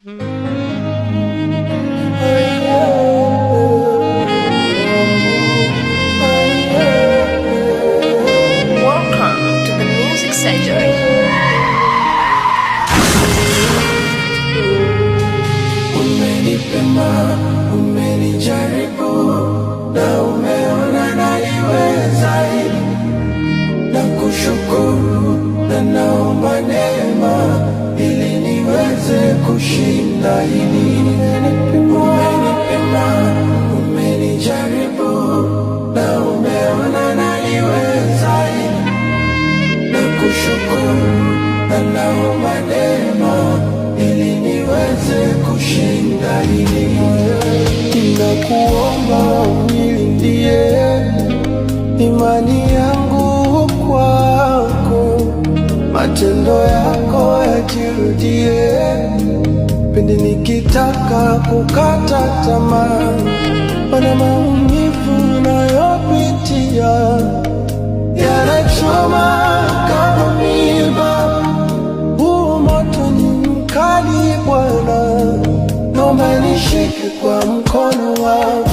Welcome to the Music Surgery. Umenipenda, umenijaribu na umeona naliweza hili, na kushukuru na naomba neema ili niweze kushinda hili. Umenipenda, umenijaribu na umeona naliweza hili, na kushukuru na naomba neema ili niweze kushinda hili. Ninakuomba unilindie imani yangu kwako, matendo yako yajirudie pindi nikitaka kukata tamaa, mana maumivu nayopitia yanachoma kama miba. Huu moto ni mkali Bwana, naomba nishike kwa mkono wako.